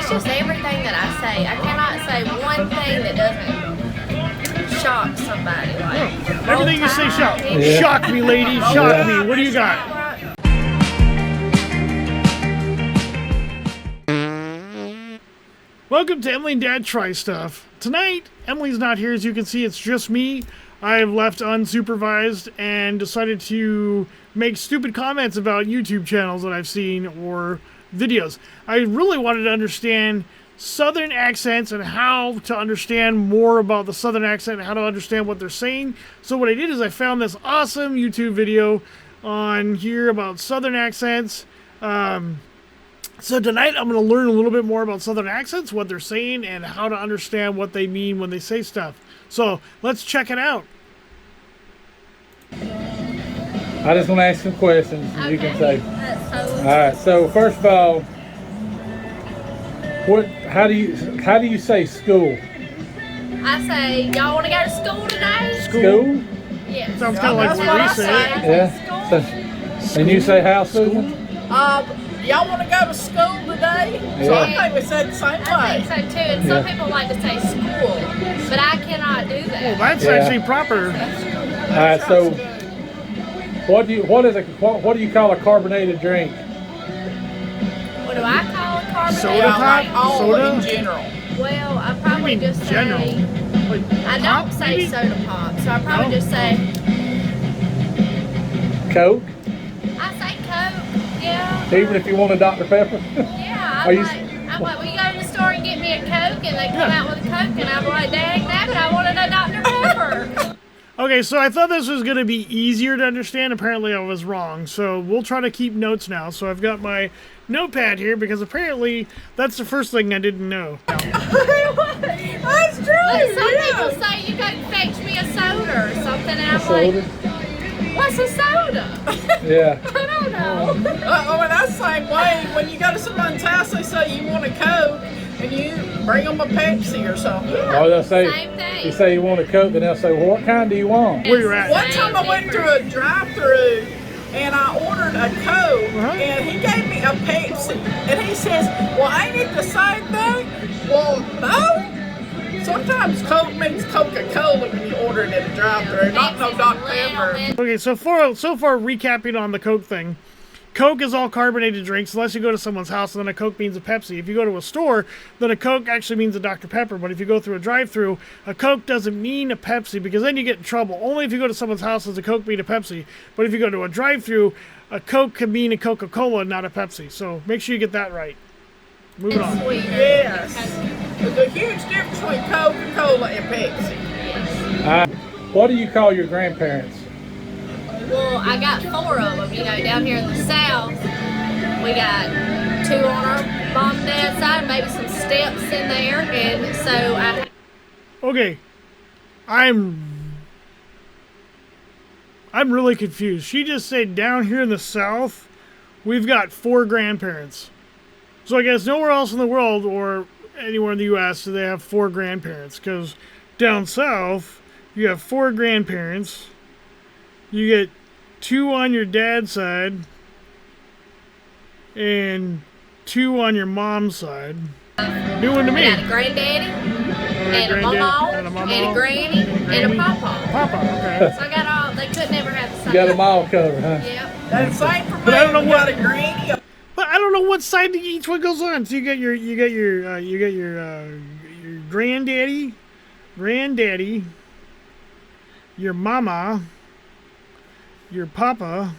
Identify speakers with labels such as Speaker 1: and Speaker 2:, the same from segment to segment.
Speaker 1: It's just everything that I say. I cannot say one thing that doesn't shock somebody. Like
Speaker 2: Everything you say shock.
Speaker 3: Yeah.
Speaker 2: Shock me, lady. Shock me. What do you got? Welcome to Emily and Dad Try Stuff. Tonight, Emily's not here. As you can see, it's just me. I've left unsupervised and decided to make stupid comments about YouTube channels that I've seen or videos. I really wanted to understand Southern accents and how to understand more about the Southern accent and how to understand what they're saying. So what I did is I found this awesome YouTube video on here about Southern accents. So tonight I'm going to learn a little bit more about Southern accents, what they're saying, and how to understand what they mean when they say stuff. So let's check it out.
Speaker 3: I just want to ask some questions.
Speaker 1: Okay.
Speaker 3: You can say.
Speaker 1: So,
Speaker 3: All right. So first of all, how do you say school?
Speaker 1: I say, y'all want to go to school today?
Speaker 3: School?
Speaker 1: Yes.
Speaker 2: Sounds kind of like what we say.
Speaker 3: Yeah. So, and you say how, Susan?
Speaker 4: Y'all want to go to school today? So I think we said the same
Speaker 1: I
Speaker 4: way.
Speaker 1: think so too. And some people like to say school, but I cannot do that.
Speaker 2: Well, that's
Speaker 3: Yeah.
Speaker 2: actually proper.
Speaker 3: All right. So what do you call a carbonated drink?
Speaker 1: What do I call a carbonated?
Speaker 2: Soda
Speaker 4: Yeah,
Speaker 2: pop?
Speaker 4: like all
Speaker 2: Soda?
Speaker 4: in general.
Speaker 1: Well, I probably
Speaker 2: mean
Speaker 1: just
Speaker 2: general?
Speaker 1: say,
Speaker 2: Like
Speaker 1: I
Speaker 2: pop,
Speaker 1: don't say
Speaker 2: maybe?
Speaker 1: soda pop, so I probably
Speaker 2: No?
Speaker 1: just say,
Speaker 3: Coke?
Speaker 1: I say Coke, yeah.
Speaker 3: Even if you want a Dr. Pepper?
Speaker 1: Yeah,
Speaker 3: Are you-
Speaker 1: I'm like, will you go to the store and get me a Coke? And they come out with a Coke, and I'm like, dang nabbit, I wanted a Dr. Pepper.
Speaker 2: Okay, so I thought this was going to be easier to understand. Apparently I was wrong. So we'll try to keep notes now. So I've got my notepad here because apparently that's the first thing I didn't know.
Speaker 4: That's true.
Speaker 1: But some
Speaker 4: yeah.
Speaker 1: people say you go fetch me a soda or something, and I'm
Speaker 3: Soda?
Speaker 1: like, what's a soda?
Speaker 3: Yeah.
Speaker 1: I don't know.
Speaker 4: Well, that's the same way. When you go to someone's house, they say you want a Coke, and you bring them a Pepsi or something.
Speaker 3: Or they'll say,
Speaker 1: Same thing.
Speaker 3: you say you want a Coke, and they'll say, well, what kind do you want?
Speaker 2: Where you at?
Speaker 4: One time I went to a drive-through and I ordered a Coke, and he gave me a Pepsi, and he says, "Well, ain't it the same thing?" Well, no. Sometimes Coke means Coca-Cola when you order it at a drive-through, not no Dr. Pepper.
Speaker 2: Okay, so far recapping on the Coke thing. Coke is all carbonated drinks unless you go to someone's house, and then a Coke means a Pepsi. If you go to a store, then a Coke actually means a Dr. Pepper. But if you go through a drive-through, a Coke doesn't mean a Pepsi because then you get in trouble. Only if you go to someone's house does a Coke mean a Pepsi. But if you go to a drive-through, a Coke can mean a Coca-Cola, not a Pepsi. So make sure you get that right. Moving on.
Speaker 1: Sweeter.
Speaker 4: Yes. There's a huge difference between Coca-Cola and Pepsi.
Speaker 1: Yes.
Speaker 3: What do you call your grandparents?
Speaker 1: Well, I got 4 of them. You know, down here in the South, we got 2 on our mom and dad's side, maybe some steps in there, and so I.
Speaker 2: Okay, I'm really confused. She just said down here in the South, we've got 4 grandparents. So I guess nowhere else in the world or anywhere in the U.S. do they have 4 grandparents. Because down South, you have 4 grandparents. You get 2 on your dad's side and 2 on your mom's side. New one to me.
Speaker 1: I got a granddaddy, and a mama, and a granny, and a papa.
Speaker 2: Papa, okay.
Speaker 1: So I got all. They could never have the same.
Speaker 3: You got them all covered, huh?
Speaker 1: Yep.
Speaker 4: That's the same for me.
Speaker 2: But I don't know
Speaker 4: We
Speaker 2: what-
Speaker 4: got a granny, a
Speaker 2: But I don't know what side each one goes on. So you get your granddaddy, your mama, your papa,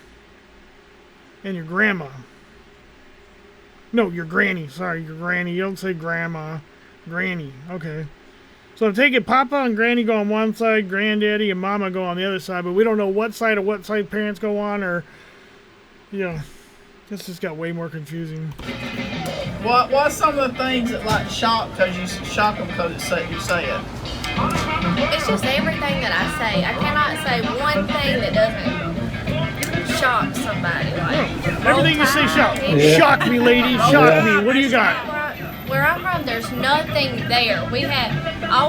Speaker 2: and your grandma. No, your granny. Sorry, your granny. You don't say grandma. Granny. Okay. So I'm taking papa and granny go on one side, granddaddy and mama go on the other side, but we don't know what side parents go on, or, you know, this just got way more confusing.
Speaker 4: What's some of the things that like shock because you shock them because you say it?
Speaker 1: It's just everything that I say. I cannot say one thing that doesn't shock somebody. Like
Speaker 2: Everything you say shock.
Speaker 3: Yeah.
Speaker 2: Shock me, lady. Shock me. What do you got?
Speaker 1: Where I'm from, there's nothing there. All we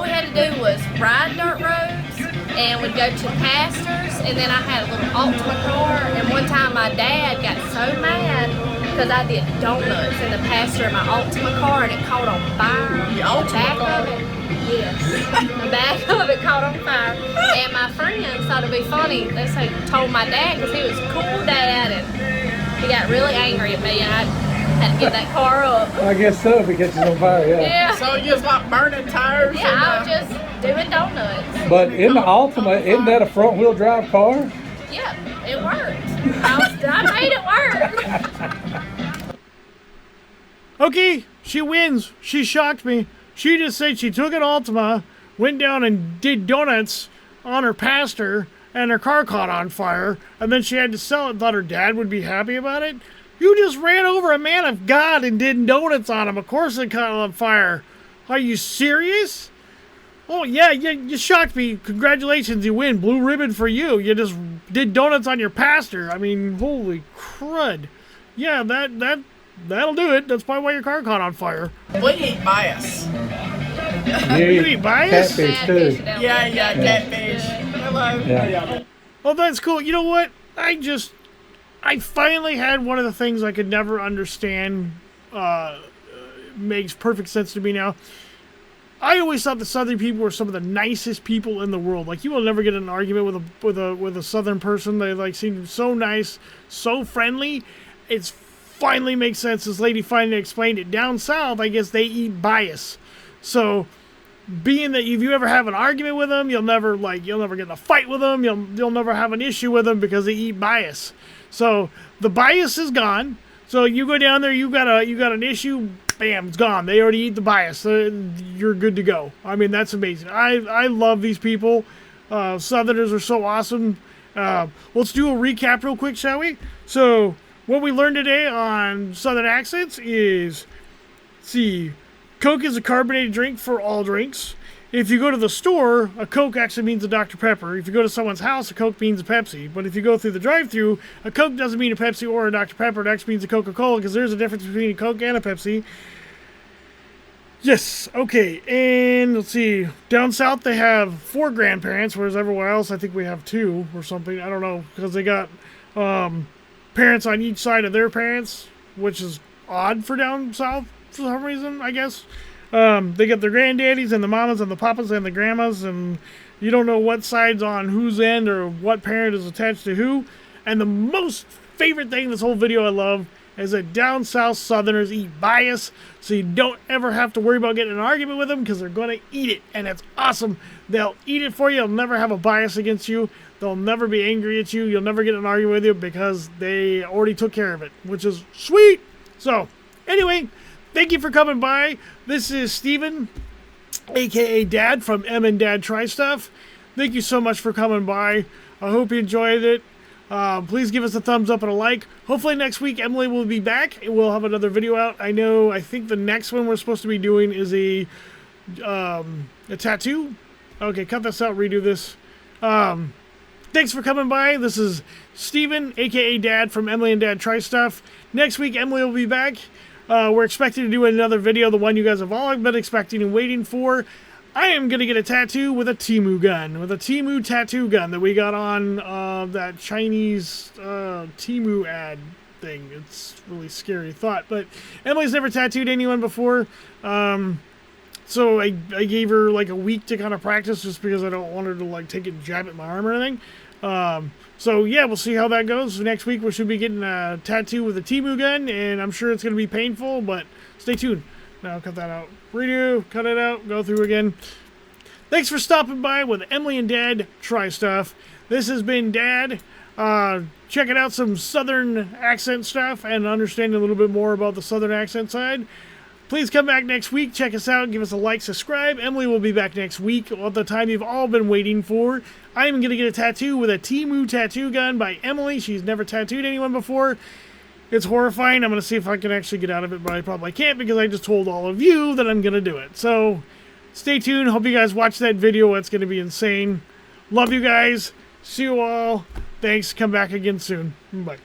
Speaker 1: had to do was ride dirt roads, and we'd go to pastors, and then I had a little Altima car, and one time my dad got so mad because I did donuts in the passenger of my Altima car and it caught on fire.
Speaker 4: The Altima
Speaker 1: The back
Speaker 4: car?
Speaker 1: of it, yes. The back of it caught on fire. And my friends thought it'd be funny. They told my dad because he was a cool dad and he got really angry at me and I had to get that car up.
Speaker 3: I guess so, if it catches on fire, yeah.
Speaker 1: Yeah.
Speaker 4: So you just like burning tires?
Speaker 1: Yeah, I
Speaker 4: and,
Speaker 1: was just doing donuts.
Speaker 3: But in the Altima, isn't that a front-wheel drive car?
Speaker 1: Yeah, it worked. I made it work.
Speaker 2: Okay, she wins. She shocked me. She just said she took an Altima, went down and did donuts on her pastor, and her car caught on fire, and then she had to sell it and thought her dad would be happy about it. You just ran over a man of God and did donuts on him. Of course it caught on fire. Are you serious? Oh, yeah, you shocked me. Congratulations, you win. Blue ribbon for you. You just did donuts on your pastor. I mean, holy crud. Yeah, that'll do it. That's probably why your car caught on fire.
Speaker 4: we eat bias.
Speaker 2: You eat bias?
Speaker 3: Catfish, too.
Speaker 4: Yeah, catfish. Hello.
Speaker 3: Yeah.
Speaker 2: Oh, that's cool. You know what? I finally had one of the things I could never understand. Makes perfect sense to me now. I always thought the Southern people were some of the nicest people in the world. Like, you will never get in an argument with a Southern person. They like seem so nice, so friendly. It's finally makes sense. This lady finally explained it. Down south, I guess they eat bias. So, being that if you ever have an argument with them, you'll never get in a fight with them. You'll never have an issue with them because they eat bias. So the bias is gone. So you go down there, you got an issue, bam, it's gone. They already eat the bias. You're good to go. I mean, that's amazing. I love these people. Southerners are so awesome. Let's do a recap real quick, shall we? So what we learned today on Southern accents is, see, Coke is a carbonated drink for all drinks. If you go to the store, a Coke actually means a Dr. Pepper. If you go to someone's house, a Coke means a Pepsi. But if you go through the drive-thru, a Coke doesn't mean a Pepsi or a Dr. Pepper. It actually means a Coca-Cola because there's a difference between a Coke and a Pepsi. Yes, okay. And let's see. Down south, they have 4 grandparents, whereas everywhere else, I think we have 2 or something. I don't know, because they got parents on each side of their parents, which is odd for down south for some reason, I guess. They get their granddaddies and the mamas and the papas and the grandmas, and you don't know what side's on whose end or what parent is attached to who. And the most favorite thing in this whole video I love is that down south Southerners eat bias, so you don't ever have to worry about getting in an argument with them because they're going to eat it, and it's awesome. They'll eat it for you. They'll never have a bias against you. They'll never be angry at you. You'll never get in an argument with you because they already took care of it, which is sweet. So, anyway, thank you for coming by. This is Steven, a.k.a. Dad from and Dad Try Stuff. Thank you so much for coming by. I hope you enjoyed it. Please give us a thumbs up and a like. Hopefully next week Emily will be back and we'll have another video out. I think the next one we're supposed to be doing is a tattoo. Okay, cut this out, redo this. Thanks for coming by. This is Steven, a.k.a. Dad from and Dad Try Stuff. Next week Emily will be back. We're expecting to do another video, the one you guys have all been expecting and waiting for. I am going to get a tattoo with a Temu gun, with a Temu tattoo gun that we got on that Chinese Temu ad thing. It's a really scary thought, but Emily's never tattooed anyone before, so I gave her like a week to kind of practice just because I don't want her to like take it and jab at my arm or anything. So yeah, we'll see how that goes. Next week we should be getting a tattoo with a Temu gun, and I'm sure it's going to be painful, but stay tuned. Now cut that out. Redo, cut it out, go through again. Thanks for stopping by with Emily and Dad Try Stuff. This has been Dad. Checking out some Southern accent stuff and understanding a little bit more about the Southern accent side. Please come back next week. Check us out. Give us a like, subscribe. Emily will be back next week at the time you've all been waiting for. I'm going to get a tattoo with a Temu tattoo gun by Emily. She's never tattooed anyone before. It's horrifying. I'm going to see if I can actually get out of it, but I probably can't because I just told all of you that I'm going to do it. So stay tuned. Hope you guys watch that video. It's going to be insane. Love you guys. See you all. Thanks. Come back again soon. Bye.